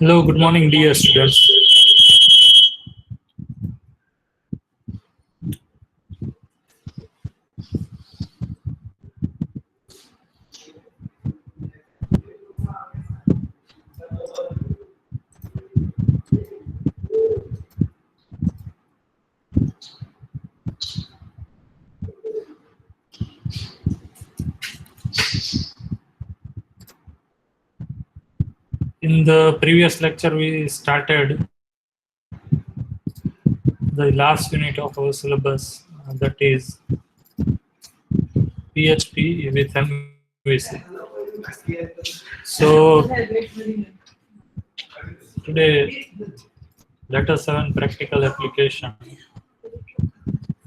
Hello, good morning, dear students. In the previous lecture, we started the last unit of our syllabus, that is PHP with MVC. So today, let us have a practical application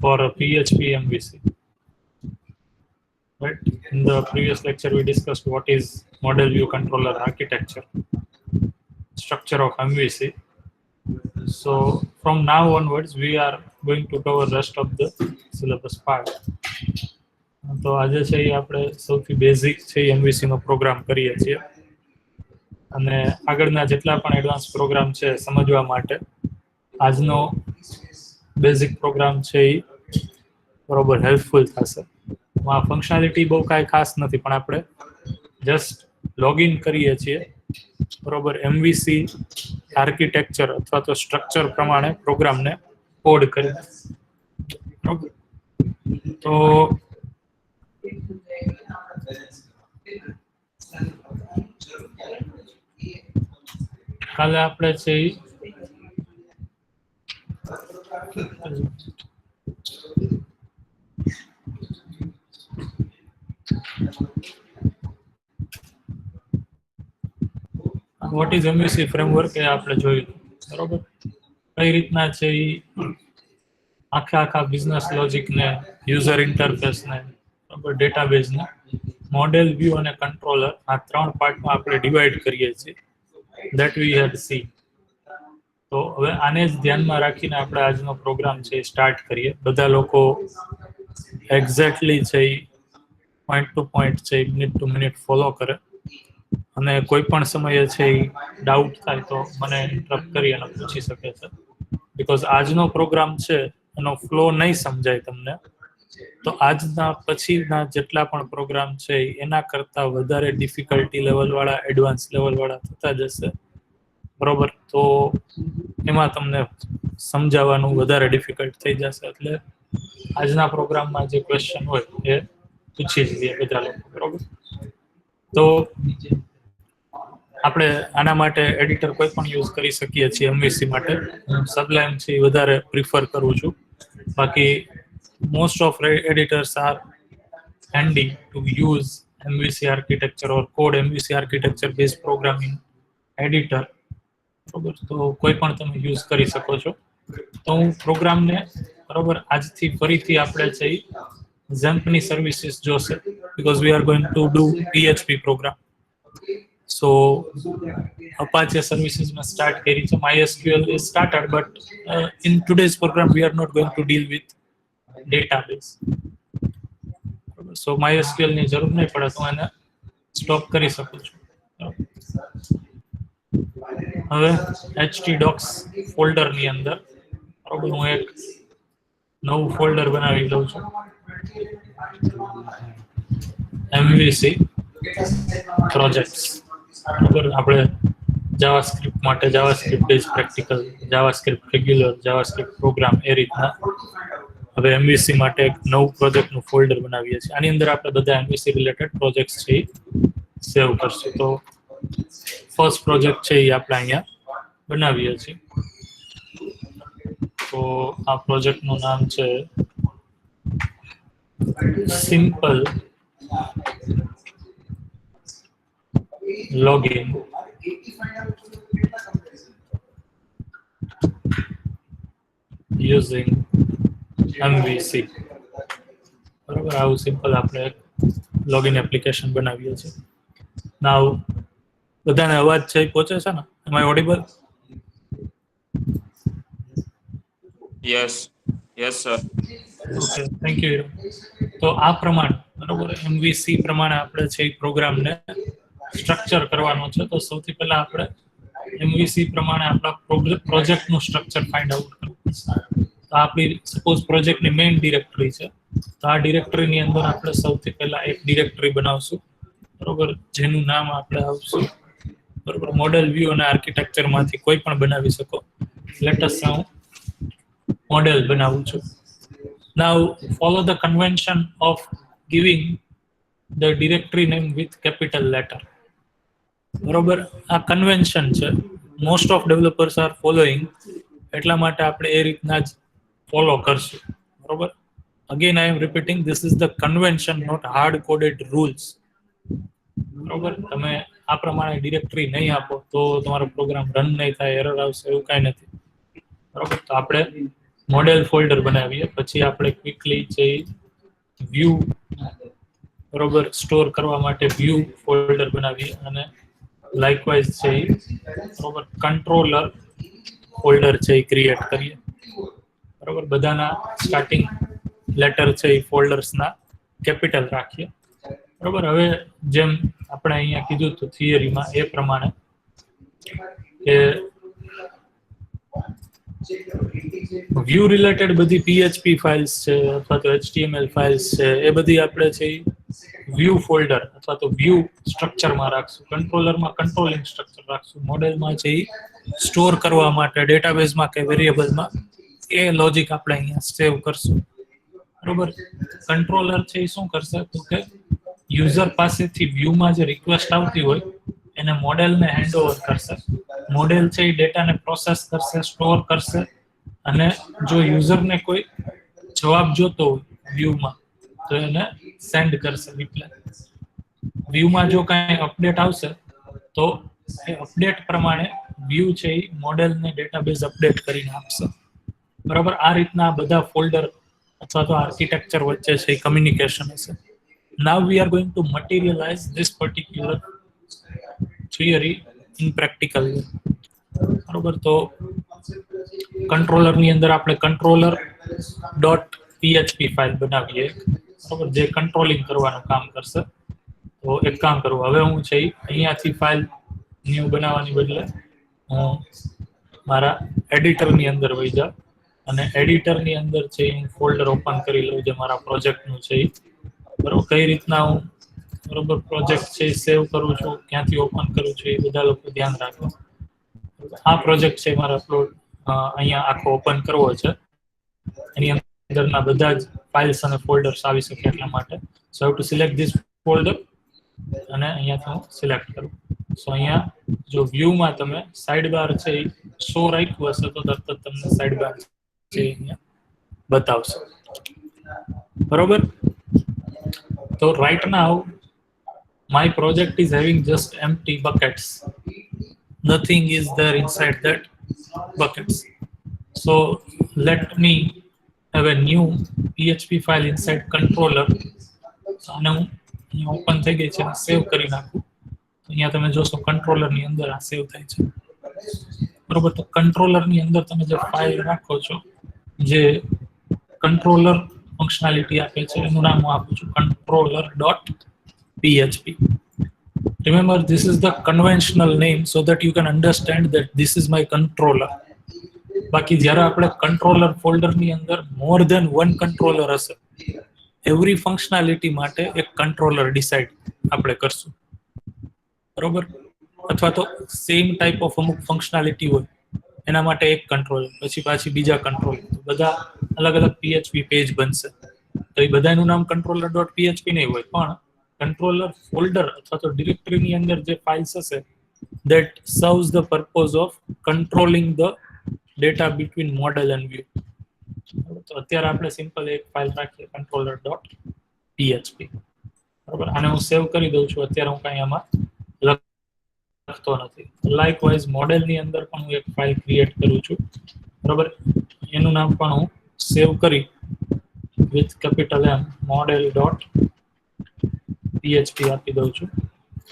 for a PHP MVC. Right? In the previous lecture, we discussed what is model view controller architecture, structure of MVC. So from now onwards, we are going to cover rest of the syllabus part. તો આજે છે એ આપણે સૌથી basic છે MVC નો programme કરીએ છીએ અને આગળના જેટલા પણ એડવાન્સ પ્રોગ્રામ છે સમજવા માટે આજનો બેઝિક પ્રોગ્રામ છે એ બરોબર હેલ્પફુલ થશે. આ ફંક્શનાલિટી બહુ કાંઈ ખાસ નથી પણ આપણે જસ્ટ લોગિન કરીએ છીએ બરોબર એમવીસી આર્કિટેક્ચર અથવા તો સ્ટ્રક્ચર પ્રમાણે પ્રોગ્રામને કોડ કરી બરોબર. તો કાલે આપણે છે વોટ ઇઝ એમવીસી ફ્રેમવર્ક એ આપણે જોયું બરોબર. કઈ રીતના છે એ આખા બિઝનેસ લોજિકને યુઝર ઇન્ટરફેસને બરાબર ડેટાબેઝને મોડેલ વ્યૂ અને કંટ્રોલર આ ત્રણ પાર્ટમાં આપણે ડિવાઈડ કરીએ છીએ ધેટ વી હેડ સી. તો હવે આને જ ધ્યાનમાં રાખીને આપણે આજનો પ્રોગ્રામ છે એ સ્ટાર્ટ કરીએ. બધા લોકો એક્ઝેક્ટલી છે એ પોઈન્ટ ટુ પોઈન્ટ છે એ મિનિટ ટુ મિનિટ ફોલો કરે અને કોઈ પણ સમયે છે એ ડાઉટ થાય તો મને ઇન્ટરપ્ટ કરી અને પૂછી શકે છે. બીકોઝ આજનો પ્રોગ્રામ છે એનો ફ્લો નહીં સમજાય તમને તો આજના પછીના જેટલા પણ પ્રોગ્રામ છે એના કરતાં વધારે ડિફિકલ્ટી લેવલવાળા એડવાન્સ લેવલવાળા થતા જશે બરોબર. તો એમાં તમને સમજાવવાનું વધારે ડિફિકલ્ટ થઈ જશે એટલે આજના પ્રોગ્રામમાં જે ક્વેશ્ચન હોય એ પૂછી જ લઈએ બધા લોકો બરોબર. તો આપણે આના માટે એડિટર કોઈ પણ યુઝ કરી શકીએ છીએ એમવીસી માટે. હું સબલાઇમ છે એ વધારે પ્રિફર કરું છું. બાકી most of editors are handy to use MVC architecture or code MVC architecture based programming editor બરોબર. તો કોઈ પણ તમે યુઝ કરી શકો છો. તો હું પ્રોગ્રામને બરોબર આજથી ફરીથી આપણે છે ઝેમ્પની સર્વિસીસ જોશે because we are going to do PHP program. So Apache services must start carrying some MySQL is started, but in today's program we are not going to deal with database. So MySQL ની જરૂર નહીં પડે તો એને stop કરી શકું છું. હવે htdocs ફોલ્ડરની અંદર બરોબર હું એક નવું ફોલ્ડર બનાવી લઉં છું MVC પ્રોજેક્ટ્સ બરાબર. આપણે જાવાસ્ક્રિપ્ટ માટે JavaScript base practical, JavaScript regular, JavaScript program એ રીતના હવે એમવીસી માટે એક નવું પ્રોજેક્ટનું ફોલ્ડર બનાવીએ છીએ. આની અંદર આપણે બધા એમવીસી રિલેટેડ પ્રોજેક્ટ્સ છે એ સેવ કરશું. તો ફર્સ્ટ પ્રોજેક્ટ છે એ આપણે અહીંયા બનાવીએ છીએ. તો આ પ્રોજેક્ટનું નામ છે સિમ્પલ login using MVC બરોબર. આવું સિમ્પલ આપણે લોગિન એપ્લિકેશન બનાવીએ છીએ. નાવ બધાને અવાજ છે પહોંચે છે ને? Am I audible? Yes sir. Okay, thank you. તો આ પ્રમાણે બરોબર એમવીસી પ્રમાણે આપણે છે એ પ્રોગ્રામને સ્ટ્રક્ચર કરવાનો છે. તો સૌથી પહેલા આપણે એમવીસી પ્રમાણે આપણા પ્રોજેક્ટનું સ્ટ્રક્ચર ફાઇન્ડ આઉટ કરવું પડશે. તો આપણી સપોઝ પ્રોજેક્ટની મેઇન ડિરેક્ટરી છે, તો આ ડિરેક્ટરીની અંદર આપણે સૌથી પહેલા એક ડિરેક્ટરી બનાવશું, બરોબર, જેનું નામ આપણે આપશું, બરોબર. મોડેલ વ્યૂ અને આર્કિટેક્ચરમાંથી કોઈ પણ બનાવી શકો. લેટેસ્ટ હું મોડેલ બનાવું છું. Now follow the convention of giving the directory name with capital letter. બરોબર, આ કન્વેન્શન છે, most of developers are following, એટલા માટે આપણે એ રીતના જ ફોલો કરશું. બરોબર, again I am repeating, this is the convention, not hard coded rules. બરોબર, તમે આ પ્રમાણે ડિરેક્ટરી નહીં આપો તો તમારો પ્રોગ્રામ રન નહીં થાય, એરર આવશે, એવું કાંઈ નથી. બરોબર, તો આપણે મોડેલ ફોલ્ડર બનાવીએ, પછી આપણે ક્વિકલી જઈ વ્યૂ, બરોબર, સ્ટોર કરવા માટે વ્યૂ ફોલ્ડર બનાવીએ, અને લાઇકવાઇઝ છે બરોબર કંટ્રોલર ફોલ્ડર છે એ ક્રિએટ કરીએ. બરોબર, બધાના સ્ટાર્ટિંગ લેટર છે એ ફોલ્ડર્સના કેપિટલ રાખીએ. બરોબર, હવે જેમ આપણે અહીંયા કીધું હતું થિયરીમાં એ પ્રમાણે કે વ્યૂ રિલેટેડ બધી પીએચપી ફાઇલ્સ છે અથવા તો એચટીએમએલ ફાઇલ્સ છે, એ બધી આપણે છે વ્યૂ ફોલ્ડર અથવા તો વ્યૂ સ્ટ્રક્ચરમાં રાખશું. કંટ્રોલરમાં કંટ્રોલિંગ સ્ટ્રક્ચર રાખશું. મોડેલમાં છે સ્ટોર કરવા માટે ડેટાબેઝમાં કે વેરિયેબલમાં એ લોજિક આપણે અહીંયા સેવ કરશું. બરોબર, કંટ્રોલર છે એ શું કરશે તો કે યુઝર પાસેથી વ્યૂમાં જે રિક્વેસ્ટ આવતી હોય એને મોડેલને હેન્ડઓવર કરશે. મોડેલ છે એ ડેટાને પ્રોસેસ કરશે, સ્ટોર કરશે, અને જો યુઝરને કોઈ જવાબ જોતો હોય વ્યૂમાં તો એને સેન્ડ કરશે રિપ્લાય. વ્યૂમાં જો કાંઈ અપડેટ આવશે તો એ અપડેટ પ્રમાણે વ્યૂ છે એ મોડેલને ડેટાબેઝ અપડેટ કરીને આપશે. બરાબર, આ રીતના બધા ફોલ્ડર અથવા તો આર્કિટેક્ચર વચ્ચે છે એ કમ્યુનિકેશન હશે. Now we are going to materialize this particular theory in practical way. બરોબર, તો કંટ્રોલરની અંદર આપણે કંટ્રોલર ડોટ પીએચપી ફાઇલ બનાવીએ, બરોબર, જે કંટ્રોલિંગ કરવાનું કામ કરશે. તો એક કામ કરું, હવે હું છે અહીંયાથી ફાઇલ ન્યૂ બનાવવાની બદલે હું મારા એડિટરની અંદર વહી જાઉં અને એડિટરની અંદર છે હું ફોલ્ડર ઓપન કરી લઉં જે મારા પ્રોજેક્ટનું છે. બરોબર, કઈ રીતના હું બરોબર પ્રોજેક્ટ છે સેવ કરું છું, ક્યાંથી ઓપન કરું છું, એ બધા લોકો ધ્યાન રાખો. આ પ્રોજેક્ટ છે મારે અહીંયા આખો ઓપન કરવો છે, એની અંદરના બધા જ ફાઇલ્સ અને ફોલ્ડર્સ આવી શકે એટલા માટે સો have to select this folder અને અહીંયાથી હું સિલેક્ટ કરું. સો અહીંયા જો વ્યૂમાં તમે સાઇડ બાર છે એ શો રાખ્યું હશે તો તરત જ તમને સાઇડ બાર છે અહીંયા બતાવશે. બરોબર, so right now my project is having just empty buckets, nothing is there inside that buckets. So let me have a new php file inside controller અને હું અહીંયા ઓપન થઈ ગઈ છે, સેવ કરી નાખું. અહીંયા તમે જોશો કંટ્રોલરની અંદર આ સેવ થાય છે. બરોબર, તો કંટ્રોલરની અંદર તમે જે ફાઇલ રાખો છો, જે કંટ્રોલર ફંક્શનાલિટી આપે છે, એનું નામ હું આપું છું controller.php. Remember, this is the conventional name so that you can understand that this is my controller. બાકી જ્યારે આપણે કંટ્રોલર ફોલ્ડરની અંદર મોર ધેન વન કંટ્રોલર હશે, એવરી ફંક્શનાલિટી માટે એક કંટ્રોલર ડિસાઇડ આપણે કરશું. બરોબર, અથવા તો સેમ ટાઈપ ઓફ અમુક ફંક્શનાલિટી હોય એના માટે એક કંટ્રોલર, પછી પાછી બીજા કંટ્રોલર, બધા અલગ અલગ પીએચપી પેજ બનશે. તો એ બધાનું નામ કંટ્રોલર ડોટ પીએચપી નહીં હોય, પણ કંટ્રોલર ફોલ્ડર અથવા તો ડિરેક્ટરીની અંદર જે ફાઇલ્સ હશે that serves the purpose of controlling the data between model and view. તો અત્યારે આપણે સિમ્પલ એક ફાઇલ રાખીએ controller.php. બરાબર, આને હું સેવ કરી દઉં છું. અત્યારે હું કાંઈ આમાં લખતો નથી. લાઇકવાઇઝ મોડેલની અંદર પણ હું એક ફાઇલ ક્રિએટ કરું છું. બરાબર, એનું નામ પણ હું સેવ કરી with capital M model.php આપી દઉં છું.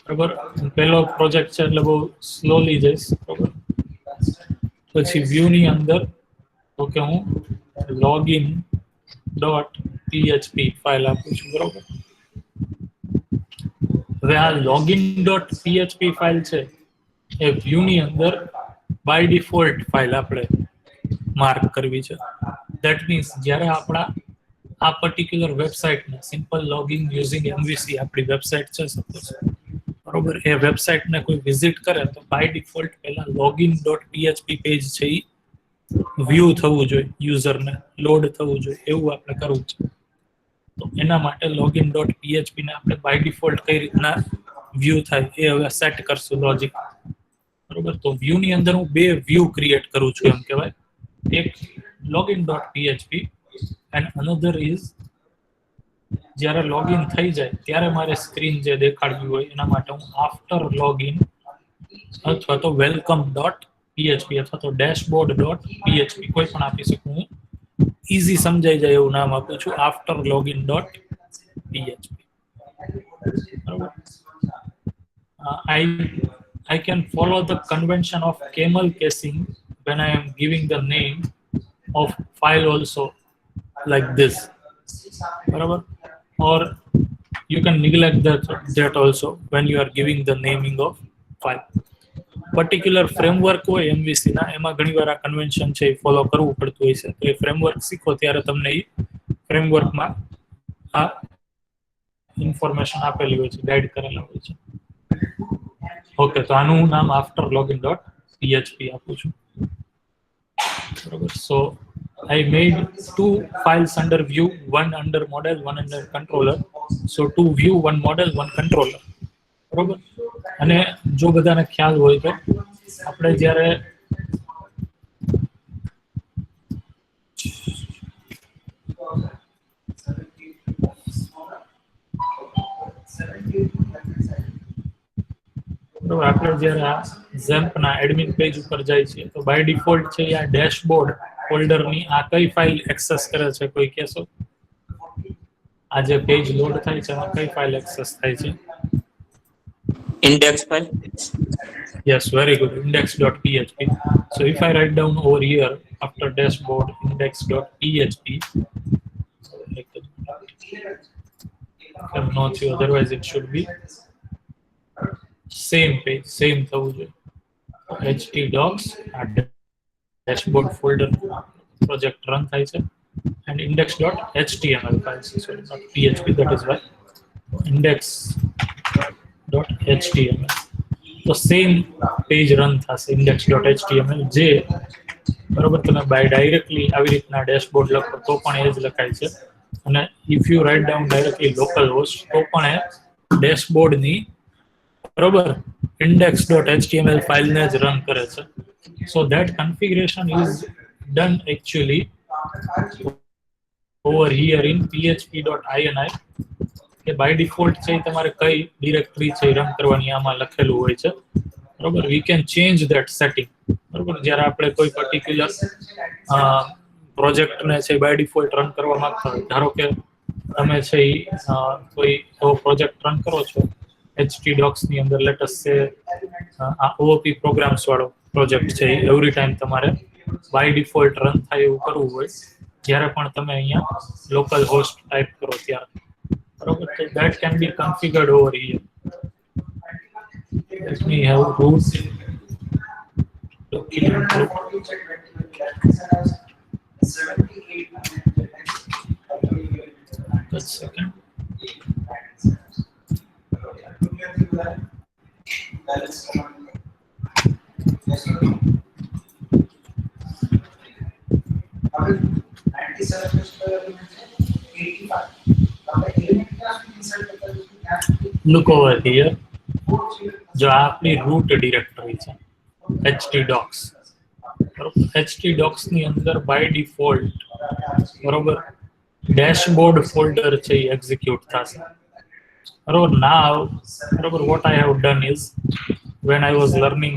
બરાબર, પહેલો પ્રોજેક્ટ છે એટલે બહુ સ્લોલી જઈશ. બરાબર, પછી વ્યૂની અંદર તો કે હું login.php ફાઇલ આપું છું. બરાબર, હવે આ login.php ફાઇલ છે એ વ્યૂ ની અંદર બાય ડિફોલ્ટ ફાઇલ આપણે માર્ક કરવી છે. ધેટ મીન્સ જ્યારે આપણા આ પર્ટિક્યુલર વેબસાઇટને સિમ્પલ લોગિન યુઝિંગ એમવીસી આપણી વેબસાઇટ છે સપોઝ, બરોબર, એ વેબસાઇટને કોઈ વિઝિટ કરે તો બાય ડિફોલ્ટ પહેલા login.php પેજ છે એ વ્યૂ થવું જોઈએ, યુઝરને લોડ થવું જોઈએ, એવું આપણે કરવું છે. તો એના માટે login.php ને આપણે બાય ડિફોલ્ટ કઈ રીતના વ્યૂ થાય એ હવે સેટ કરશું લોજિક, બરોબર. તો વ્યૂ ની અંદર હું બે વ્યૂ ક્રિએટ કરું છું એમ કહેવાય. એક login.php એન્ડ અનધર ઇઝ જ્યારે લોગિન થઈ જાય ત્યારે મારે સ્ક્રીન જે દેખાડવી હોય એના માટે હું આફ્ટર લોગિન અથવા તો welcome.php અથવા તો dashboard.php કોઈ પણ આપી શકું હું. ઈઝી સમજાઈ જાય એવું નામ આપું છું, આફ્ટર login.php. બરોબર. I can follow the convention of camel casing when I am giving the name of file also like this. Barabar? Or you can neglect that also when you are giving the naming of file. Particular framework હોય MVC ના, એમાં ઘણીવાર આ convention છે એ follow કરવું પડતું હોય છે. તો એ ફ્રેમવર્ક શીખો ત્યારે તમને એ ફ્રેમવર્કમાં આ ઇન્ફોર્મેશન આપેલી હોય છે, ગાઈડ કરેલા હોય છે. ઓકે, તો આનું નામ આફ્ટર login.php આપું છું. બરોબર. સો I made two files under view, one under model, one under controller. So two view, one model, one controller. બરોબર. અને જો બધાને ખ્યાલ હોય તો આપણે જ્યારે આપણે જ્યારે આ ઝેમ્પના એડમિન પેજ ઉપર જાય છે તો બાય ડિફોલ્ટ છે આ ડેશબોર્ડ ફોલ્ડરની આ કઈ ફાઇલ એક્સેસ કરે છે, કોઈ કહેશો? આ જે પેજ લોડ થાય છે એમાં કઈ ફાઇલ એક્સેસ થાય છે? Index file. Yes, very good. Index.php. So if I write down over here after dashboard index.php, not you, otherwise it should be same page, same થવું જોઈએ. htdocs dashboard folder project run થાય છે and index.html files, sorry not php, that is why index.html. તો same page run થશે index.html, જે બરોબર તમે by directly આવી રીતના ડેશબોર્ડ લખો તો પણ એ જ લખાય છે, અને if you write down directly local host તો પણ એ ડેશબોર્ડની બરોબર index.html ફાઇલને જ રન કરે છે. So that configuration is done actually over here in php.ini કે બાય ડિફોલ્ટ છે તમારે કઈ ડિરેક્ટરી છે રન કરવાની આમાં લખેલું હોય છે, બરોબર. We can change that setting, બરોબર. જ્યારે આપણે કોઈ પર્ટિક્યુલર પ્રોજેક્ટને છે બાય ડિફોલ્ટ રન કરવા માંગતા હોય, ધારો કે તમે છે કોઈ એવો પ્રોજેક્ટ રન કરો છો htdocs ની અંદર, લેટેસ્ટ છે આ OOP પ્રોગ્રામ્સ વાળો પ્રોજેક્ટ છે, એવરી ટાઈમ તમારે બાય ડિફોલ્ટ રન થાય એવું કરવું હોય જ્યારે પણ તમે અહીંયા લોકલ હોસ્ટ ટાઈપ કરો ત્યારે, બરોબર. So that can be configured over here. Let me have root document root. Just a second. Look over here. जो आपनी रूट डायरेक्टरी है htdocs, बरोबर. htdocs ની અંદર બાય ડિફોલ્ટ બરોબર ડેશબોર્ડ ફોલ્ડર છે એ એક્ઝિક્યુટ થશે, બરોબર. નાવ બરોબર what I have done is when I was learning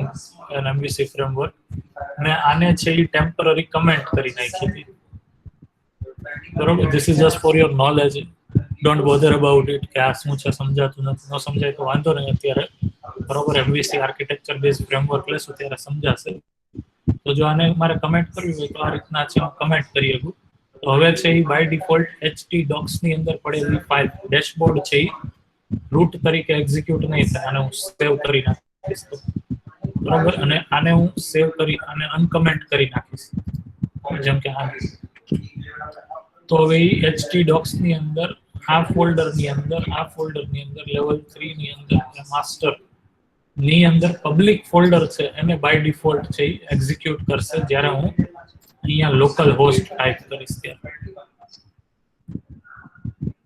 an MVC framework મેં આને છે એ ટેમ્પરરી કમેન્ટ કરી નાખી હતી, બરોબર. This is just for your knowledge. Don't bother about it કે આ શું છે, સમજાતું નથી, ન સમજાય તો વાંધો નહીં, અત્યારે બરોબર એમવીસી આર્કિટેક્ચર બેઝ ફ્રેમવર્ક લેશું ત્યારે સમજાશે. તો જો આને મારે કમેન્ટ કરવી હોય તો આ રીતના છે હું કમેન્ટ કરી શકું. તો હવે છે એ બાય ડિફોલ્ટ htdocs ની અંદર પડેલી ફાઇલ ડેશબોર્ડ છે એ રૂટ તરીકે એક્ઝિક્યુટ નહીં થાય, અને હું સેવ કરી નાખીશ. બરોબર, અને આને હું સેવ કરી અને અનકમેન્ટ કરી નાખીશ, જેમ કે આ. તો હવે ht docs ની અંદર આ ફોલ્ડર ની અંદર લેવલ 3 ની અંદર માસ્ટર ની અંદર પબ્લિક ફોલ્ડર છે એને બાય ડિફોલ્ટ છે એક્ઝિક્યુટ કરશે જ્યારે હું અહીંયા લોકલ હોસ્ટ ટાઈપ કરીશ ત્યારે.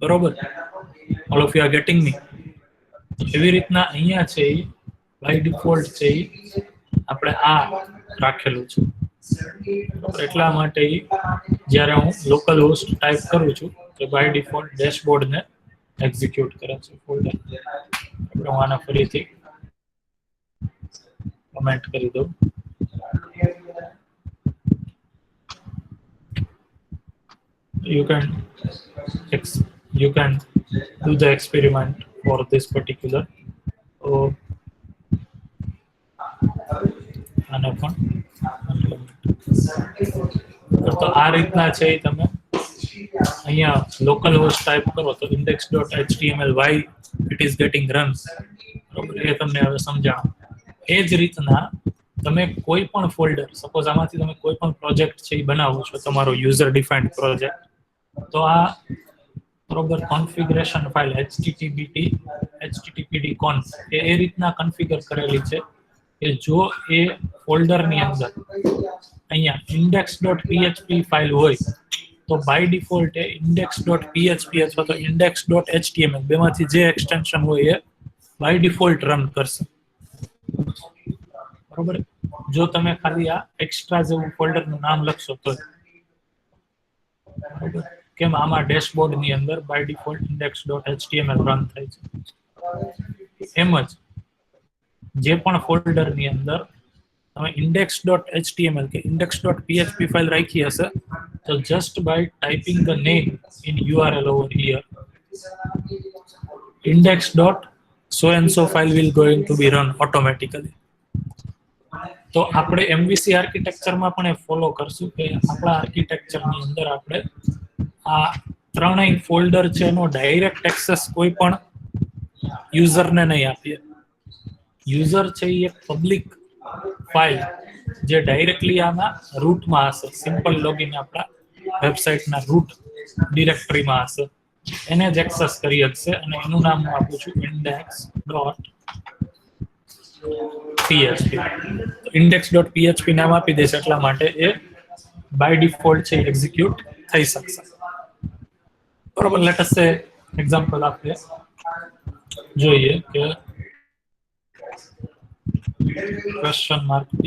બરોબર, all of you are getting me. એવી રીતના અહીંયા છે બાય ડિફોલ્ટ છે આપણે આ રાખેલું છે. એટલા માટે જ્યારે હું લોકલ હોસ્ટ ટાઈપ કરું છું તો બાય ડિફોલ્ટ ડેશબોર્ડ ને એક્ઝિક્યુટ કરે છે ફોલ્ડર. આપણે હું આને ફરીથી કમેન્ટ કરી દઉં. you can do the experiment for this particular. આને પણ તો આ રીતના છે તમે અહીંયા લોકલ હોસ્ટ ટાઈપ કરો તો index.html why it is getting runs, બરોબર, એ તમને હવે સમજાણું. એ જ રીતના તમે કોઈ પણ ફોલ્ડર, સપોઝ આમાંથી તમે કોઈ પણ પ્રોજેક્ટ છે એ બનાવો છો, તમારો યુઝર ડિફાઇન્ડ પ્રોજેક્ટ, તો આ બરોબર કોન્ફિગરેશન ફાઇલ httpd conf એ રીતના કન્ફિગર કરેલી છે કે જો એ ફોલ્ડરની અંદર અહીંયા index.php ફાઇલ હોય તો બાય ડિફોલ્ટ એ index.php અથવા તો index.html બેમાંથી જે એક્સટેન્શન હોય એ બાય ડિફોલ્ટ રન કરશે. બરોબર, જો તમે ખાલી આ એક્સ્ટ્રા જેવું ફોલ્ડરનું નામ લખશો તો. બરોબર, કેમ આમાં ડેશબોર્ડ ની અંદર બાય ડિફોલ્ટ index.html રન થાય છે. એમ જ જે પણ ફોલ્ડર ની અંદર તમે index.html કે index.php ફાઇલ રાખી હશે તો just by typing the name in URL over here index.so and so file will going to be run automatically. તો આપણે MVC આર્કિટેક્ચરમાં પણ એ ફોલો કરશું કે આપણા આર્કિટેક્ચરની અંદર આપણે આ ત્રણેય ફોલ્ડર છે એનો ડાયરેક્ટ એક્સેસ કોઈ પણ યુઝરને નહીં આપીએ. યુઝર છે એ એક પબ્લિક ફાઇલ જે ડાયરેક્ટલી આમાં રૂટમાં હશે, સિમ્પલ લોગિન આપણા વેબસાઇટના રૂટ ડિરેક્ટરીમાં હશે, એને જ એક્સેસ કરી શકશે અને એનું નામ હું આપું છું index.php. index.php નામ આપી દેશે એટલા માટે એ બાય ડિફોલ્ટ છે એક્ઝિક્યુટ થઈ શકશે. બરોબર, લેટ અસ સે એક્ઝામ્પલ આપણે જોઈએ કે ?php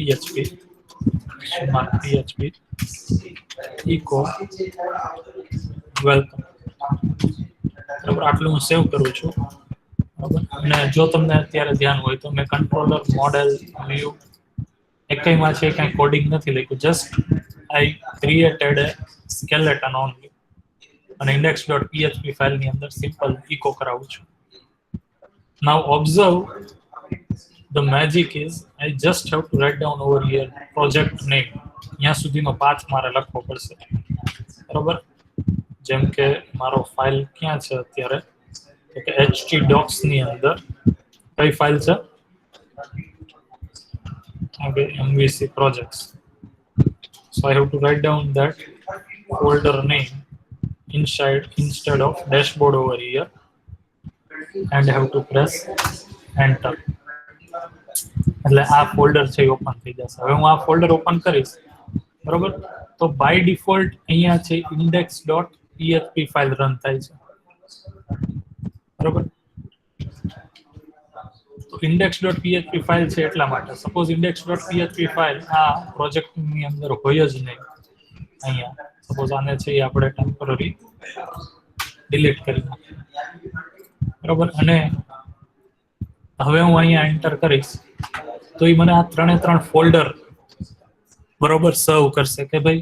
echo welcome. બરાબર, આટલું હું સેવ કરું છું. બરાબર, અને જો તમને અત્યારે ધ્યાન હોય તો મેં કંટ્રોલર, મોડેલ, વ્યૂ એકમાં છે કાંઈ કોડિંગ નથી લખ્યું, જસ્ટ આઈ ક્રિએટેડ એ સ્કેલેટન ઓનલી અને index.php ફાઇલની અંદર સિમ્પલ ઇકો કરાવું છું. Now observe the magic is I just have to write down over here project name. અહીંયા સુધીનો પાથ મારે લખવો પડશે. બરોબર, જેમ કે મારો ફાઇલ ક્યાં છે અત્યારે તો કે ht docs ની અંદર કઈ ફાઇલ છે? Okay, MVC projects. So I have to write down that folder name instead of dashboard over here and I have to press enter. એટલે આ ફોલ્ડર છે ઓપન થઈ જશે. હવે હું આ ફોલ્ડર ઓપન કરીશ, બરોબર, તો બાય ડિફોલ્ટ અહીંયા છે index.php ફાઇલ રન થાય છે. બરોબર, તો index.php ફાઇલ છે એટલા માટે. સપોઝ index.php ફાઇલ આ પ્રોજેક્ટની અંદર હોય જ નહીં, અહીંયા સપોઝ આને છે એ આપણે ટેમ્પરરી ડિલીટ કરી નાખીએ. બરોબર, અને હવે હું અહીંયા એન્ટર કરીશ તો એ મને આ ત્રણ ફોલ્ડર બરોબર સર્વ કરશે કે ભાઈ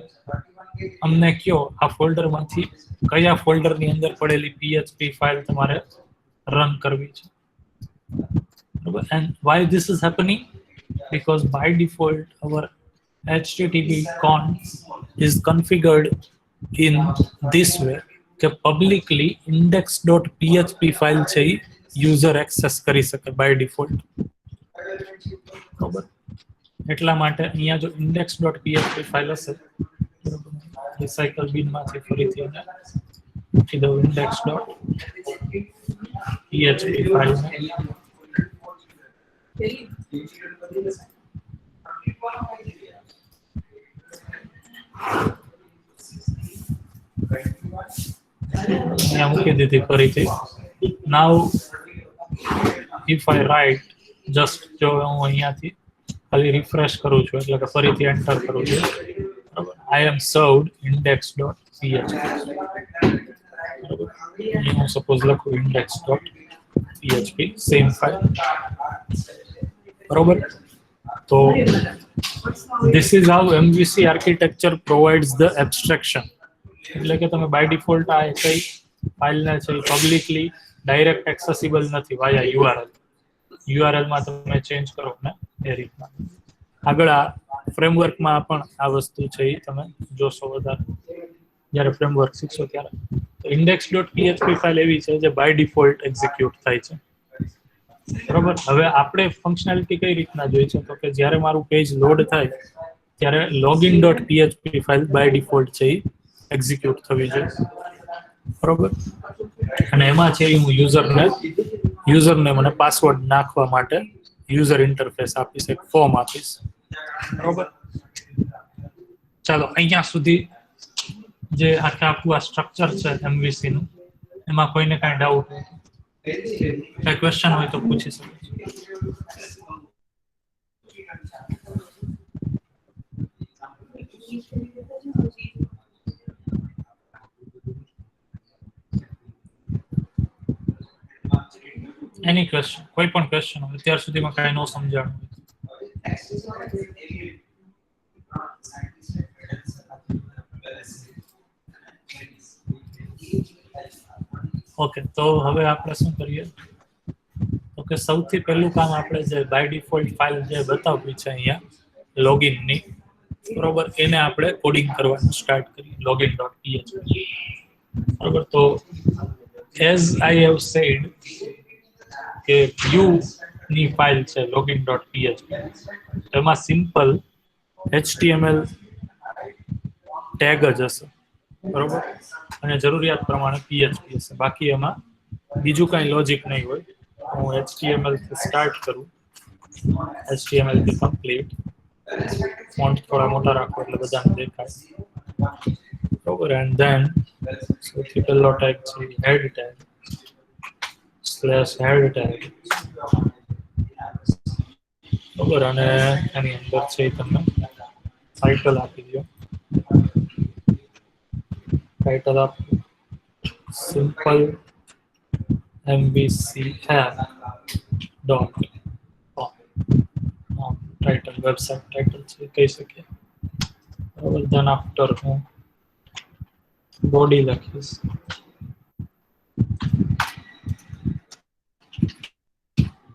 અમને કયો આ ફોલ્ડરમાંથી કયા ફોલ્ડરની અંદર પડેલી PHP ફાઇલ તમારે રન કરવી છે. બરોબર, and why this is happening? Because by default our http conf is configured in this way કે publicly index.php ફાઇલ છે યુઝર એક્સેસ કરી શકે બાય ડિફોલ્ટ. બરોબર, એટલા માટે અહીંયા જો index.php ફાઇલ હશે બરોબર રિસાયકલ બિનમાંથી ફરીથી એને મૂકી દઉં index.php ફાઇલ અહીંયા મૂકી દીધી ફરીથી નાવ if I write just જો હું અહીંયાથી ખાલી રિફ્રેશ કરું છું એટલે કે ફરીથી એન્ટર કરું છું બરાબર I am served index.php બરાબર હું સપોઝ લખું index.php સેમ ફાઇલ બરાબર તો this is how MVC architecture provides the abstraction એટલે કે તમે બાય ડિફોલ્ટ આ કઈ ફાઇલને છે પબ્લિકલી ડાયરેક્ટ એક્સેસિબલ નથી વાયા URL માં તમે ચેન્જ કરો ને એ રીતના આગળ આ ફ્રેમવર્કમાં પણ આ વસ્તુ છે એ તમે જોશો વધારે જ્યારે ફ્રેમવર્ક શીખશો ત્યારે તો index.php ફાઇલ એવી છે જે બાય ડિફોલ્ટ એક્ઝિક્યુટ થાય છે બરોબર હવે આપણે ફંક્શનાલિટી કઈ રીતના જોઈ છે તો કે જ્યારે મારું પેજ લોડ થાય ત્યારે login.php ફાઇલ બાય ડિફોલ્ટ છે એ એક્ઝિક્યુટ થવી જોઈએ બરોબર અને એમાં છે હું યુઝરને મને પાસવર્ડ નાખવા માટે યુઝર ઇન્ટરફેસ આપીશ એક ફોર્મ આપીશ બરોબર ચાલો અહીંયા સુધી જે આખું આ સ્ટ્રક્ચર છે MVC નું એમાં કોઈને કાંઈ ડાઉટ હોય કઈ ક્વેશ્ચન હોય તો પૂછી શકો એની ક્વેશ્ચન કોઈ પણ ક્વેશ્ચન હોય અત્યાર સુધીમાં કાંઈ ન સમજાણું ઓકે તો હવે આપણે શું કરીએ તો કે સૌથી પહેલું કામ આપણે જે બાય ડિફોલ્ટ ફાઇલ જે બતાવી છે અહીંયા લોગિન ની બરોબર એને આપણે કોડિંગ કરવાનું સ્ટાર્ટ કરીએ login.php બરોબર તો as I have said કે view ની ફાઇલ છે login.php એમાં સિમ્પલ HTML ટેગ જ હશે બરોબર અને જરૂરિયાત પ્રમાણે PHP હશે બાકી એમાં બીજું કાંઈ લોજિક નહીં હોય હું HTML થી સ્ટાર્ટ કરું HTML થી કમ્પ્લીટ ફોન્ટ થોડા મોટા રાખો એટલે બધાને દેખાય બરોબર એન્ડ ધેન સૌથી પહેલો ટેગ છે હેડ ટેગ /head ટેગ બરોબર અને એની અંદર છે તમને ટાઇટલ આપી દો ટાઇટલ આપ simple MVC app dot title website title છે કહી શકીએ બરોબર ધેન આફ્ટર હું બોડી લખીશ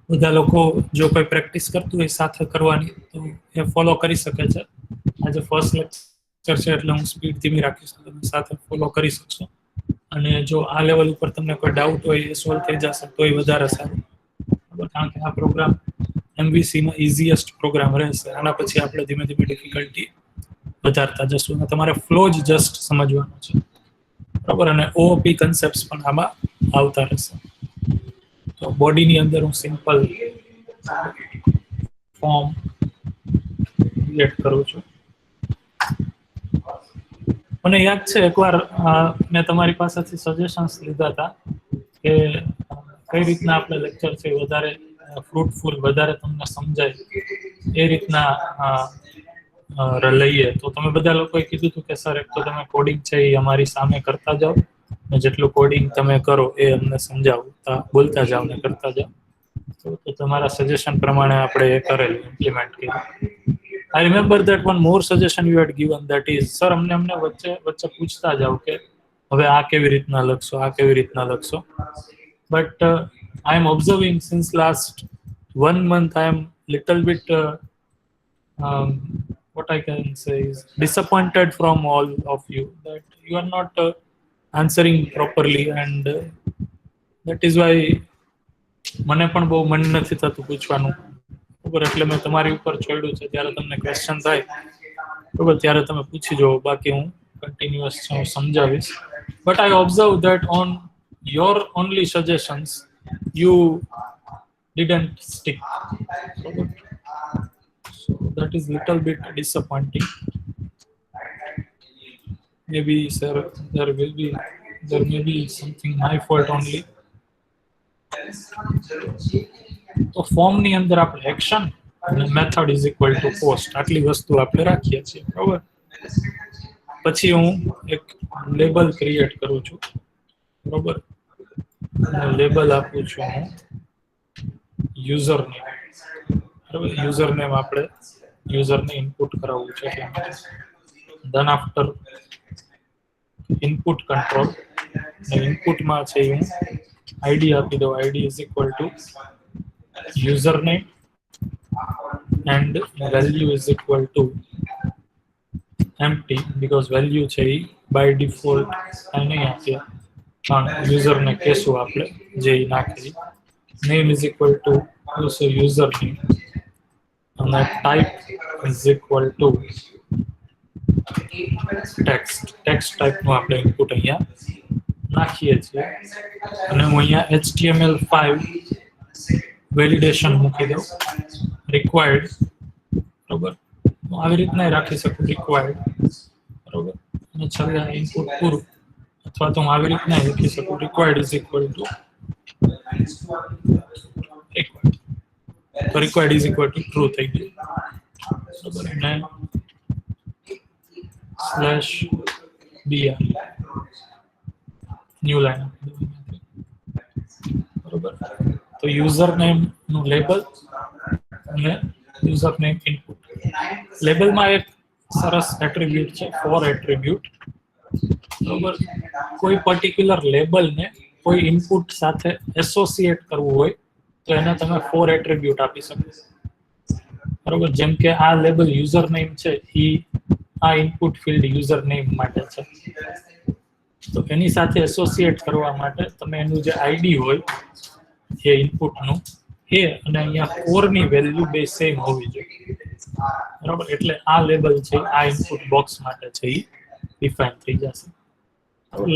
બધા લોકો જો કોઈ પ્રેક્ટિસ કરતું હોય સાથે કરવાની તો એ ફોલો કરી શકે છે આજે ફર્સ્ટ લેક્ચર છે એટલે હું સ્પીડ ધીમી રાખીશ તમે સાથે ફોલો કરી શકશો અને જો આ લેવલ ઉપર તમને કોઈ ડાઉટ હોય એ સોલ્વ થઈ જશે તો એ વધારે સારું બરાબર કારણ કે આ પ્રોગ્રામ MVC માં ઇઝીએસ્ટ પ્રોગ્રામ રહેશે આના પછી આપણે ધીમે ધીમે ડિફિકલ્ટી વધારતા જશું અને તમારે ફ્લો જ જસ્ટ સમજવાનો છે બરાબર અને OOP કન્સેપ્ટ્સ પણ આમાં આવતા રહેશે તો બોડીની અંદર હું સિમ્પલ ફોર્મ ક્રિએટ કરું છું મને યાદ છે એકવાર મેં તમારી પાસેથી સજેશન્સ લીધા હતા કે કઈ રીતના આપણે લેક્ચર છે વધારે ફ્રૂટફુલ વધારે તમને સમજાય એ રીતના લઈએ તો તમે બધા લોકોએ કીધું હતું કે સર એક તો તમે કોડિંગ છે એ અમારી સામે કરતા જાઓ ને જેટલું કોડિંગ તમે કરો એ અમને સમજાવતા બોલતા જાઓ ને કરતા જાઓ તો તમારા સજેશન પ્રમાણે આપણે એ કરેલું ઇમ્પ્લિમેન્ટ કર્યું I remember that one more suggestion you had given that is sir અમને વચ્ચે પૂછતા જાઓ કે હવે આ કેવી રીતના લખશો but I am observing since last 1 month I am little bit what I can say is disappointed from all of you that you are not answering properly and that is why મને પણ બહુ મન નથી થતું પૂછવાનું બરોબર, એટલે મેં તમારી ઉપર છોડ્યું છે, ત્યારે તમને ક્વેશ્ચન થાય બરોબર ત્યારે તમે પૂછી જુઓ, બાકી હું કન્ટિન્યુઅસ છું, હું સમજાવીશ. But I observe that on your only suggestions you didn't stick. So that is little bit disappointing. Maybe sir, there may be something my fault only. તો ફોર્મ ની અંદર આપણે એક્શન અને method is equal to post આટલી વસ્તુ આપણે રાખીએ છીએ, બરોબર. પછી હું એક લેબલ ક્રિએટ કરું છું, બરોબર. લેબલ આપું છું હું યુઝર નેમ, બરોબર. યુઝર નેમ આપણે યુઝરને ઇનપુટ કરાવવું છે, ધન આફ્ટર ઇનપુટ કંટ્રોલ ઇનપુટમાં છે હું આઈડી આપી દઉં, ID is equal to user name and value is equal to empty because value છે ઈ by default અહીં નહીં આપીએ, પણ યુઝર ને કહેશું આપણે જે નાખી. name is equal to also user name અને type is equal to text type નું આપણે ઇનપુટ અહીંયા નાખીએ છીએ. અને હું અહીંયા HTML5 વેલિડેશન મૂકી દઉં required, બરોબર. હું આવી રીતના રાખી શકું required, બરોબર. અને છેલ્લે ઇનપુટ પૂરું, અથવા તો હું આવી રીતના લખી શકું required is equal to required. તો required is equal to true થઈ ગયું, બરોબર. અને /br ન્યુ લાઈન, બરોબર. તો યુઝર નેમ નું લેબલ અને યુઝર નેમ ઇનપુટ. લેબલમાં એક સરસ એટ્રીબ્યુટ છે ફોર એટ્રીબ્યુટ, બરોબર. કોઈ પર્ટિક્યુલર લેબલને કોઈ ઇનપુટ સાથે એસોસિએટ કરવું હોય તો એને તમે ફોર એટ્રીબ્યુટ આપી શકો, બરોબર. જેમ કે આ લેબલ યુઝર નેમ છે, એ આ ઇનપુટ ફિલ્ડ યુઝર નેમ માટે છે, તો એની સાથે એસોસિએટ કરવા માટે તમે એનું જે આઈડી હોય એ ઇનપુટનું એ અને અહીંયા ફોર ની વેલ્યુ બે સેમ હોવી જોઈએ, બરાબર. એટલે આ લેબલ છે આ ઇનપુટ બોક્સ માટે છે એ ડિફાઇન થઈ જશે.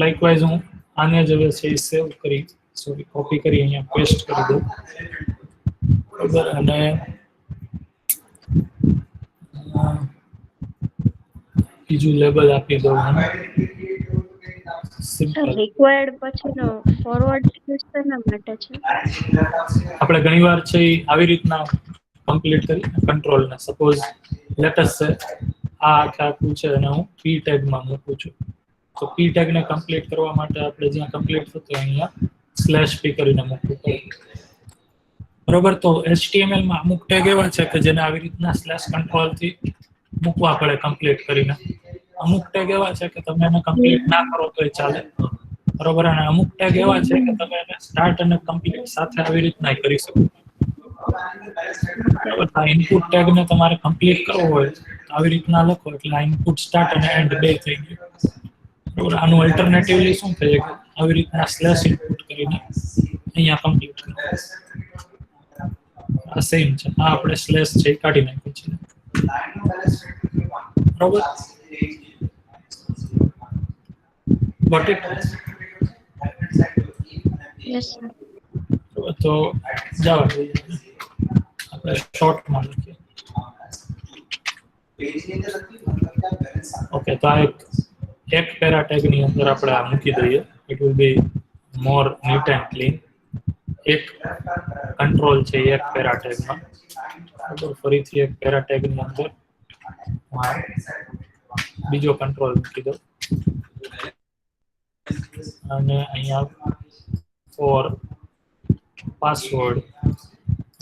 લાઇકવાઇઝ હું આને જ હવે છે એ સેવ કરી કોપી કરી અહીંયા પેસ્ટ કરી દઉં, બરાબર. અને બીજું લેબલ આપી દઉં હું રિક્વાયર્ડ પછીનો ફોરવર્ડ સ્પેસ શેના માટે છે? આપણે ઘણીવાર છે આવી રીતના કમ્પ્લીટ કરી કંટ્રોલ ને સપોઝ લેટેસ્ટ છે આ આખું છે અને હું p ટેગ માં મૂકું છું, તો p ટેગ ને કમ્પ્લીટ કરવા માટે આપણે જ્યાં કમ્પ્લીટ થતું અહીંયા /p કરીને મૂકવું પડે, બરોબર. તો HTML માં અમુક ટેગ એવા છે કે જેને આવી રીતના /કંટ્રોલ થી મૂકવા પડે કમ્પ્લીટ કરીને. અમુક ટેગ એવા છે કે તમે એને કમ્પ્લીટ ના કરો તોય ચાલે, બરોબર. અને અમુક ટેગ એવા છે કે તમે એને સ્ટાર્ટ અને કમ્પ્લીટ સાથે આવી રીતના કરી શકો, બરોબર. આ ઇનપુટ ટેગ ને તમારે કમ્પ્લીટ કરવો હોય આવી રીતના લખો એટલે આ ઇનપુટ સ્ટાર્ટ અને એન્ડ બે થઈ ગયું, બરોબર. આનું અલ્ટરનેટિવલી શું થાય કે આવી રીતના /ઇનપુટ કરીને અહીંયા કમ્પ્લીટ કરો, આ સેમ છે. આ આપણે / છે કાઢી નાખ્યું છે, બરોબર. Got it? Yes sir. તો જવા દઈએ, આપણે શોર્ટમાં લખીએ. ઓકે, તો આ એક પેરા ટેગ ની અંદર આપણે આ મૂકી દઈએ. It will be more neat and clean. એક કંટ્રોલ છે એક પેરા ટેગમાં, બરાબર. ફરીથી એક પેરા ટેગ ની અંદર બીજો કંટ્રોલ મૂકી દો અને અહીંયા ફોર પાસવર્ડ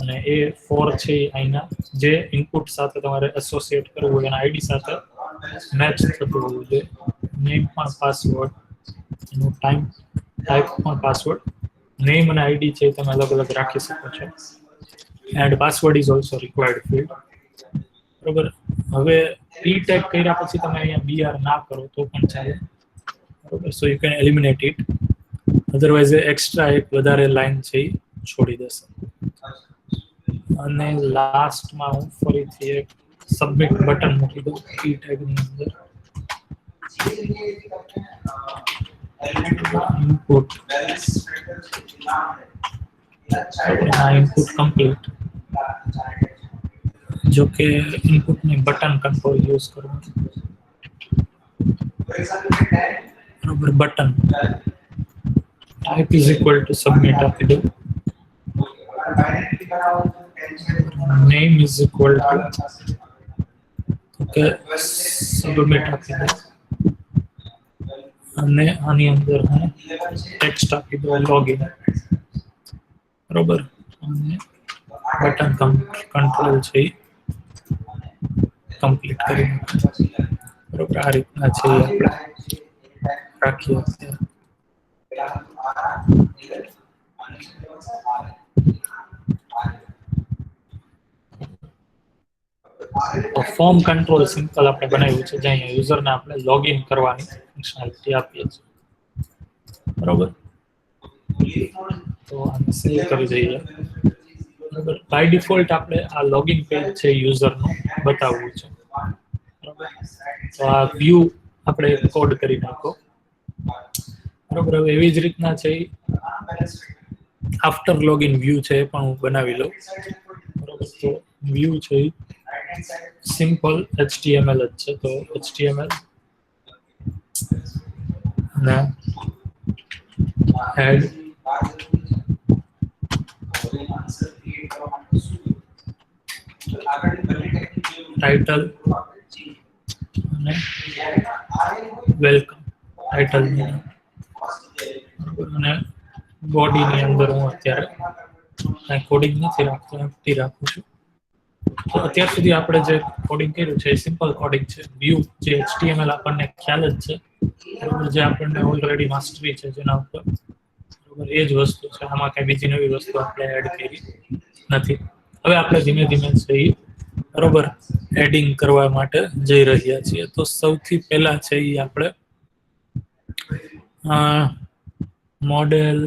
અને એ ફોર છે અહીંના જે ઇનપુટ સાથે તમારે એસોસિએટ કરવું હોય એના આઈડી સાથે મેચ થતું હોવું જોઈએ. નેમ પણ પાસવર્ડ, એનું ટાઈપ પણ પાસવર્ડ. નેમ અને આઈડી છે તમે અલગ અલગ રાખી શકો છો. And password is also required field, બરોબર. હવે p ટેગ કર્યા પછી તમે અહીંયા br ના કરો તો પણ ચાલે, બરોબર. So you can eliminate it, otherwise extra એક વધારે લાઈન છે એ છોડી દેશે. અને લાસ્ટમાં હું ફરીથી એક સબમિટ બટન મૂકી દઉં કી ટેગની અંદર ઇનપુટ ઇનપુટ કમ્પ્લીટ જો કે ઇનપુટની બટન કંટ્રોલ યુઝ કરવું બરોબર button type is equal to submit આપી દઉં name is equal to okay submit આપી દઉં અને આની અંદર હું ટેક્સ્ટ આપી દઉં લોગિન બરોબર અને બટન કંટ્રોલ છે કમ્પ્લીટ કરી બરોબર આ રીતના છે આપણે રાખીએ તો ફોર્મ કંટ્રોલ સિમ્પલ આપણે બનાવ્યું છે જ્યાં યુઝરને આપણે લોગિન કરવાની ફંક્શનાલિટી આપીએ છીએ બરોબર તો આને સેવ કરી દઈએ બરોબર બાય ડિફોલ્ટ આપણે આ લોગિન પેજ છે યુઝરનું બતાવવું છે બરોબર તો આ વ્યૂ આપણે કોડ કરી નાખો બરોબર હવે એવી જ રીતના છે આફ્ટર લોગિન વ્યૂ છે એ પણ હું બનાવી લઉં બરોબર તો વ્યૂ છે સિમ્પલ HTML જ છે તો HTML અને head title અને વેલકમ ટાઇટલ અને બોડીની અંદર હું અત્યારે કાંઈ કોડિંગ નથી રાખતો એમ્પ્ટી રાખું છું તો અત્યાર સુધી આપણે જે કોડિંગ કર્યું છે એ સિમ્પલ કોડિંગ છે વ્યૂ જે HTML આપણને ખ્યાલ જ છે બરોબર જે આપણને ઓલરેડી માસ્ટરી છે જેના ઉપર બરોબર એ જ વસ્તુ છે આમાં કાંઈ બીજી નવી વસ્તુ આપણે એડ કરી નથી હવે આપણે ધીમે ધીમે છે બરોબર એડિંગ કરવા માટે જઈ રહ્યા છીએ તો સૌથી પહેલા છે એ આપણે મોડેલ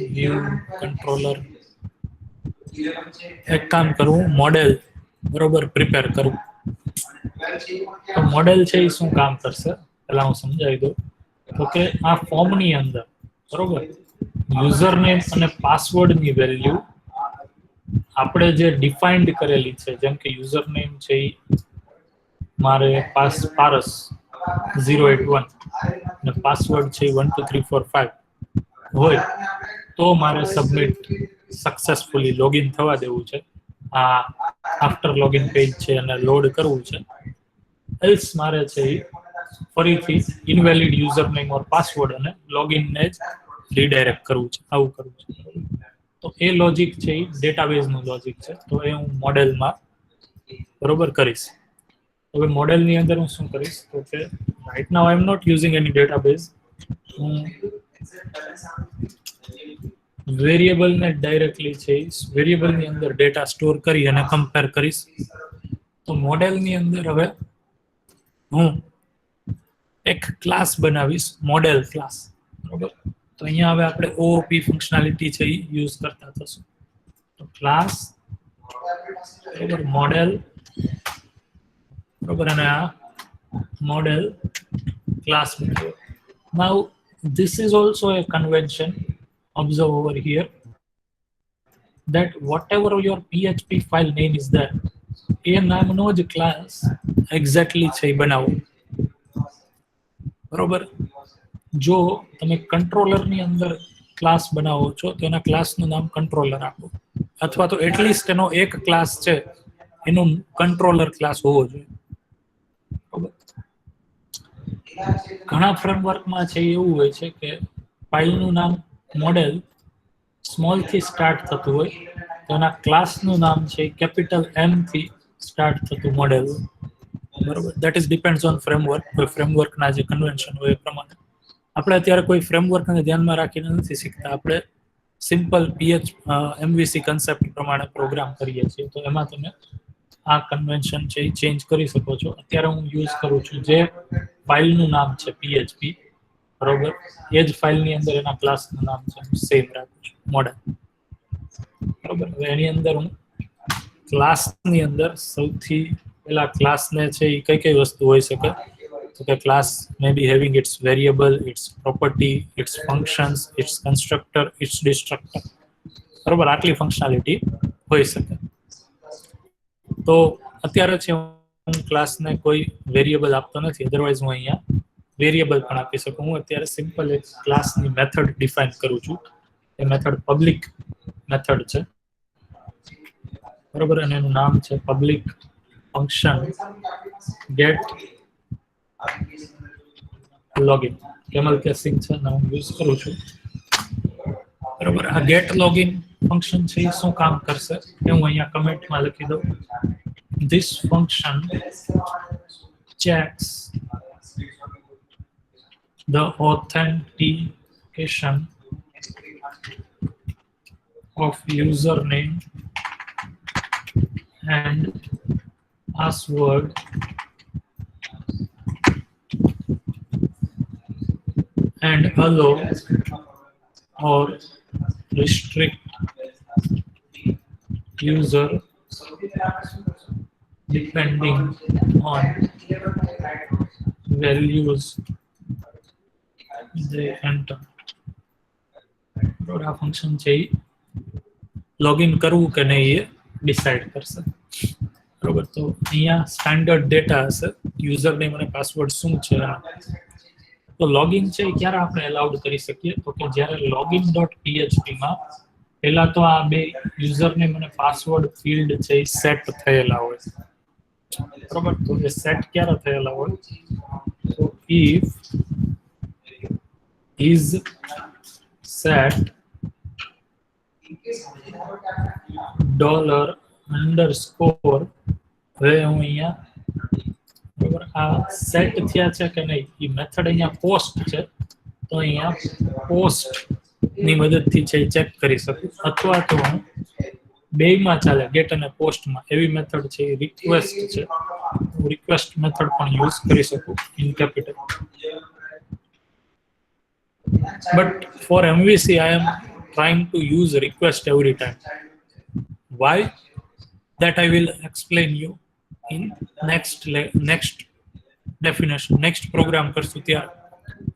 વ્યૂ કંટ્રોલર એક કામ કરવું મોડેલ બરોબર પ્રિપેર કરવું તો મોડેલ છે એ શું કામ કરશે પહેલા હું સમજાવી દઉં તો કે આ ફોર્મની અંદર બરોબર યુઝર નેમ અને પાસવર્ડની વેલ્યુ આપણે જે ડિફાઇન્ડ કરેલી છે જેમ કે યુઝર નેમ છે એ મારે પારસ 081 અને પાસવર્ડ છે 123455 હોય તો મારે સબમિટ સક્સેસફુલી લોગિન થવા દેવું છે આ આફ્ટર લોગિન પેજ છે અને લોડ કરવું છે એલ્સ મારે છે ફરીથી ઇનવેલિડ યુઝર નેમ ઓર પાસવર્ડ અને લોગિનને જ રીડાયરેક્ટ કરવું છે આવું કરવું છે તો એ લોજિક છે એ ડેટાબેઝનું લોજિક છે તો એ હું મોડેલમાં બરોબર કરીશ હવે મોડેલની અંદર હું શું કરીશ તો કે right now I am not using any database હું વેરિયેબલને ડાયરેક્ટલી છે વેરિયેબલની અંદર ડેટા સ્ટોર કરી અને કમ્પેર કરીશ તો મોડેલની અંદર હવે હું એક ક્લાસ બનાવીશ મોડેલ ક્લાસ બરોબર તો અહીંયા હવે આપણે OOP ફંક્શનાલિટી છે એ યુઝ કરતા થશું તો ક્લાસ બરોબર મોડેલ બરોબર અને આ મોડેલ ક્લાસ બનાવ્યો નાઉ this is also a convention observe over here that whatever your PHP file name is there એ નામનો જ ક્લાસ એક્ઝેક્ટલી છે બનાવો બરોબર જો તમે કંટ્રોલરની અંદર ક્લાસ બનાવો છો તો એના ક્લાસનું નામ કંટ્રોલર આપો અથવા તો એટલીસ્ટ એનો એક ક્લાસ છે એનું કંટ્રોલર ક્લાસ હોવો જોઈએ બરોબર ઘણા ફ્રેમવર્કમાં છે એવું હોય છે કે ફાઇલનું નામ મોડેલ સ્મોલ થી સ્ટાર્ટ થતું હોય તો એના ક્લાસનું નામ છે કેપિટલ M થી સ્ટાર્ટ થતું મોડેલ બરોબર that is depends on framework કોઈ ફ્રેમવર્કના જે કન્વેન્શન હોય એ પ્રમાણે આપણે અત્યારે કોઈ ફ્રેમવર્કને ધ્યાનમાં રાખીને નથી શીખતા આપણે સિમ્પલ MVC કન્સેપ્ટ પ્રમાણે પ્રોગ્રામ કરીએ છીએ તો એમાં તમે આ કન્વેન્શન છે એ ચેન્જ કરી શકો છો અત્યારે હું યુઝ કરું છું જે ફાઇલનું નામ છે PHP બરોબર એ જ ફાઇલની અંદર એના ક્લાસનું નામ છે સેમ રાખું છું મોડેલ બરોબર હવે એની અંદર હું ક્લાસની અંદર સૌથી પહેલા ક્લાસને છે એ કઈ વસ્તુ હોઈ શકે તો કે class may be having its variable, its property, its functions, its constructor, its destructor, બરોબર, આટલી ફંક્શનાલિટી હોઈ શકે. તો અત્યારે છે હું ક્લાસને કોઈ વેરિયેબલ આપતો નથી, અધરવાઇઝ હું અહીંયા વેરિયેબલ પણ આપી શકું. હું અત્યારે સિમ્પલ એક ક્લાસની મેથડ ડિફાઇન કરું છું. એ મેથડ પબ્લિક મેથડ છે, બરોબર, અને એનું નામ છે public function get login. Camel casing છે ને હું યુઝ કરું છું, બરોબર. આ ગેટ લોગિન ફંક્શન છે એ શું કામ કરશે એ હું અહીંયા કમેન્ટમાં લખી દઉં. This function checks the authentication of username and password and allow or restrict user depending on values they enter. આ ફંક્શન છે એ લોગિન કરવું કે નહીં એ ડિસાઇડ કરશે, બરોબર. તો અહીંયા સ્ટાન્ડર્ડ ડેટા હશે, યુઝર નેમ અને પાસવર્ડ શું છે. તો લોગિન છે એ ક્યારે આપણે અલાઉડ કરી શકીએ તો કે જ્યારે login.php માં પહેલા તો આ બે યુઝર નેમ અને પાસવર્ડ ફિલ્ડ છે એ સેટ થયેલા હોય, બરોબર. તો એ સેટ ક્યારે થયેલા હોય તો if is set $_ હવે હું અહીંયા, બરોબર, આ સેટ થયા છે કે નહીં એ મેથડ અહીંયા પોસ્ટ છે તો અહીંયા પોસ્ટ ની મદદથી છે ચેક કરી શકું, અથવા તો હું બેયમાં ચાલે ગેટ અને પોસ્ટમાં એવી મેથડ છે એ રિક્વેસ્ટ છે, હું રિક્વેસ્ટ મેથડ પણ યુઝ કરી શકું in capital. But for MVC, I am trying to use request every time. Why? That I will explain you in next definition, next program કરશું ત્યારે,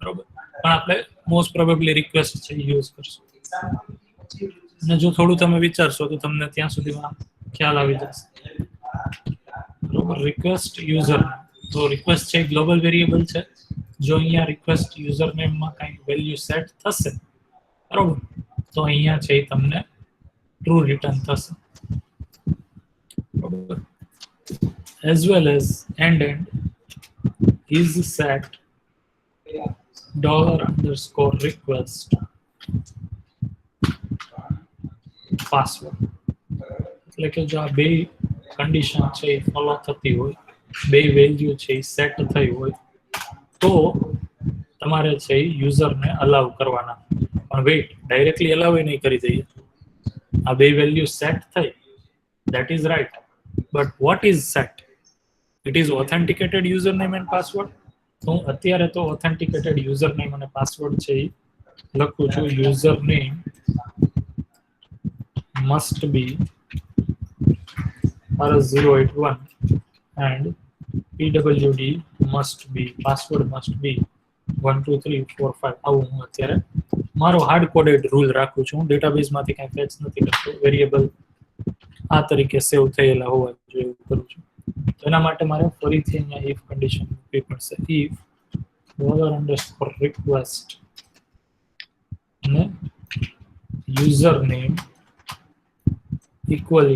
બરોબર. પણ આપણે મોસ્ટ પ્રોબેબલી રિક્વેસ્ટ છે યુઝ કરશું. અને જો થોડું તમે વિચારશો તો તમને ત્યાં સુધીમાં ખ્યાલ આવી જશે, બરોબર. રિક્વેસ્ટ યુઝર, તો રિક્વેસ્ટ છે ગ્લોબલ વેરિયેબલ છે. જો અહીંયા રિક્વેસ્ટ યુઝર નેમમાં કંઈક વેલ્યુ સેટ થશે, બરોબર, તો અહીંયા છે તમને ટ્રુ રિટર્ન થશે, બરોબર. As well as and is set $_request password. એટલે કે જો આ બે કન્ડિશન છે એ ફોલો થતી હોય, બે વેલ્યુ છે એ સેટ થઈ હોય તો તમારે છે એ યુઝરને અલાઉ કરવાના. પણ વેઇટ, ડાયરેક્ટલી અલાઉ નહીં કરી દઈએ. આ બે વેલ્યુ સેટ થઈ, that is right, but what is set? It is authenticated username and password. તો હું અત્યારે તો authenticated username અને password છે એ લખું છું. username must be RS081 and PWD must be, password must be 12345. આવું હું અત્યારે મારો હાર્ડ કોડેડ રૂલ રાખું છું. ડેટાબેઝમાંથી કાંઈ ફેચ નથી કરતો, વેરિયેબલ આ તરીકે સેવ થયેલા હોવા જોઈએ એવું કરું છું. તો એના માટે મારે ફરીથી અહીંયા if કન્ડિશન મૂકવી પડશે. if $_request અને યુઝર નેમ ઇક્વલ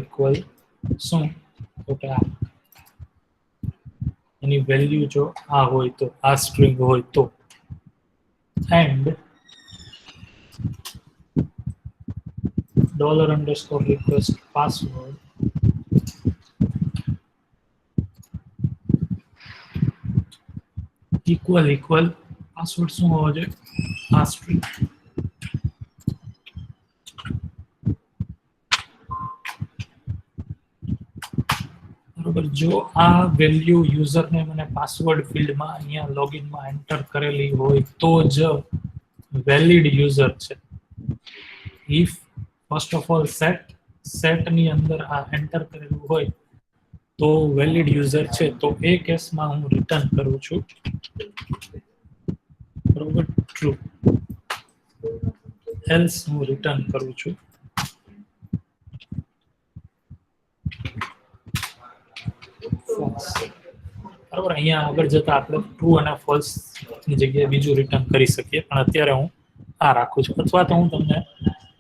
શું તો કે આ એની વેલ્યુ જો આ હોય તો, આ સ્ટ્રિંગ હોય તો, and $_request password equal password શું હોવો જોઈએ, આ સ્ટ્રિંગ. બરોબર. જો આ વેલ્યુ યુઝર નેમ અને પાસવર્ડ ફિલ્ડમાં અહીંયા લોગિનમાં એન્ટર કરેલી હોય તો જ વેલિડ યુઝર છે. if first of all set સેટની અંદર આ એન્ટર કરેલું હોય તો વેલિડ યુઝર છે, તો એ કેસમાં હું રિટર્ન કરું છું બરોબર ટ્રુ, એલ્સ હું રિટર્ન કરું છું false. બરાબર, અહીંયા આગળ જતા આપણે ટ્રુ અને ફોલ્સ ની જગ્યાએ બીજું રિટર્ન કરી શકીએ, પણ અત્યારે હું આ રાખું છું. અથવા તો હું તમને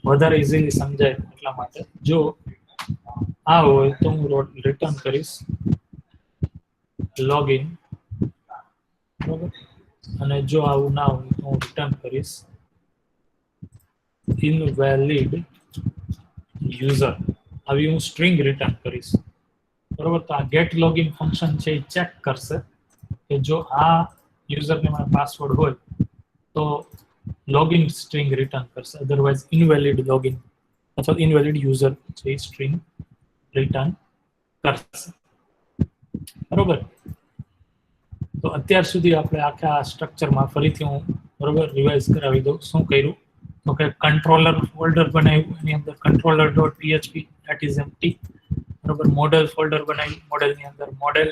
વધારે ઇઝીલી સમજાય એટલા માટે જો આ હોય તો હું રિટર્ન કરીશ લોગિન, બરાબર, અને જો આવું ના હોય તો હું રિટર્ન કરીશ ઇનવેલિડ યુઝર. આવી હું સ્ટ્રિંગ રિટર્ન કરીશ, બરોબર. તો આ ગેટ લોગિન ફંક્શન છે એ ચેક કરશે કે જો આ યુઝરને મારો પાસવર્ડ હોય તો લોગિન સ્ટ્રિંગ રિટર્ન કરશે, અધરવાઇઝ ઇનવેલિડ લોગિન અથવા ઇનવેલિડ યુઝર છે એ સ્ટ્રિંગ રિટર્ન કરશે, બરોબર. તો અત્યાર સુધી આપણે આખા સ્ટ્રક્ચરમાં ફરીથી હું બરોબર રિવાઇઝ કરાવી દઉં. શું કર્યું તો કે કંટ્રોલર ફોલ્ડર બનાવ્યું, એની અંદર controller dot php that is empty, બરોબર. મોડેલ ફોલ્ડર બનાવ્યું, મોડેલની અંદર model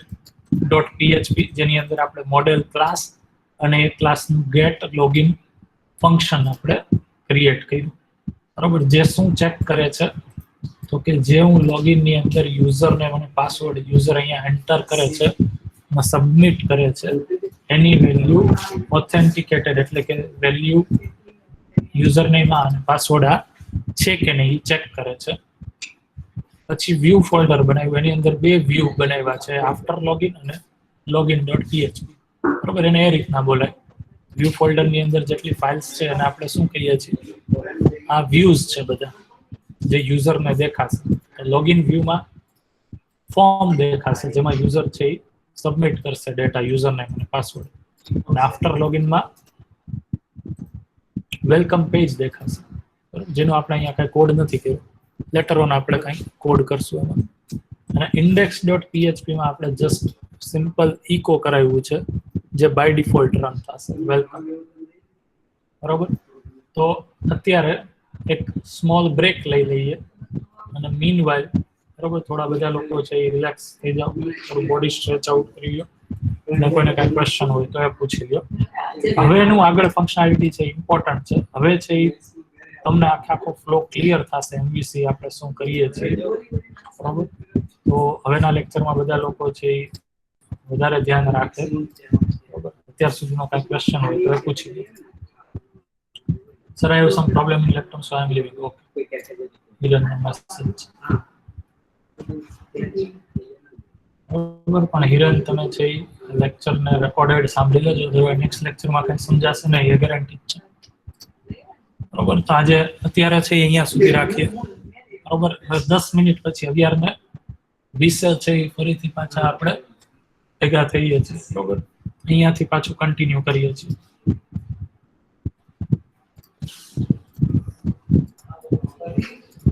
ડોટ php જેની અંદર આપણે મોડેલ ક્લાસ અને એ ક્લાસનું ગેટ લોગિન ફંક્શન આપણે ક્રિએટ કર્યું, બરોબર. જે શું ચેક કરે છે તો કે જે હું લોગિનની અંદર યુઝરને મને પાસવર્ડ યુઝર અહીંયા એન્ટર કરે છે, સબમિટ કરે છે, એની વેલ્યુ ઓથેન્ટિકેટેડ એટલે કે વેલ્યુ યુઝર નેમમાં અને પાસવર્ડ આ છે કે નહીં ચેક કરે છે. પછી વ્યૂ ફોલ્ડર બનાવ્યું, એની અંદર બે વ્યૂ બનાવ્યા છે, આફ્ટર લોગિન અને લોગિન ડોટ php, બરોબર. એને એ રીતના બોલાય. વ્યૂ ફોલ્ડરની અંદર જેટલી ફાઇલ્સ છે અને આપણે શું કહીએ છીએ આ વ્યૂઝ છે બધા જે યુઝરને દેખાશે. લોગિન વ્યૂમાં ફોર્મ દેખાશે જેમાં યુઝર છે એ સબમિટ કરશે ડેટા યુઝરનેમ અને પાસવર્ડ, અને આફ્ટર લોગિનમાં વેલકમ પેજ દેખાશે, બરોબર, જેનો આપણે અહીંયા કઈ કોડ નથી કર્યો, લેટર ઓન આપણે કઈ કોડ કરશું એમાં. અને index ડોટ php માં આપણે જસ્ટ સિમ્પલ ઇકો કરાવ્યું છે જે બાય ડિફોલ્ટ રન થશે વેલકમ, બરોબર. તો અત્યારે એક સ્મોલ બ્રેક લઈ લઈએ અને મીનવાઇલ, બરોબર, થોડા બધા લોકો છે એ રિલેક્સ થઈ જાવ, થોડું બોડી સ્ટ્રેચ આઉટ કરી લો, અને કોઈને કઈ ક્વેશ્ચન હોય તો એ પૂછી લો. હવે એનું આગળ ફંક્શનાલિટી છે ઇમ્પોર્ટન્ટ છે. હવે છે એ તમને આખો ફ્લો ક્લિયર થશે એમવીસી આપણે શું કરીએ છીએ, બરાબર. તો હવેના લેક્ચરમાં બધા લોકો છે એ વધારે ધ્યાન રાખે, બરાબર. અત્યાર સુધીનો કઈ ક્વેશ્ચન હોય તો એ પૂછી લો. Sir, I have some problem in laptop, so I am leaving. Okay. Hiran message. બરાબર, પણ હિરન તમે છે લેક્ચર ને રેકોર્ડેડ સાંભળી લેજો, જો નેક્સ્ટ લેક્ચરમાં કઈ સમજાશે નહીં એ ગેરંટી છે, બરોબર. તો આજે અત્યારે છે અહીંયા સુધી રાખીએ, બરોબર. 10 મિનિટ પછી 11:20 છે ફરીથી પાછા આપણે ભેગા થઈએ છીએ, બરોબર. અહીંયાથી પાછું કન્ટિન્યુ કરીએ છીએ.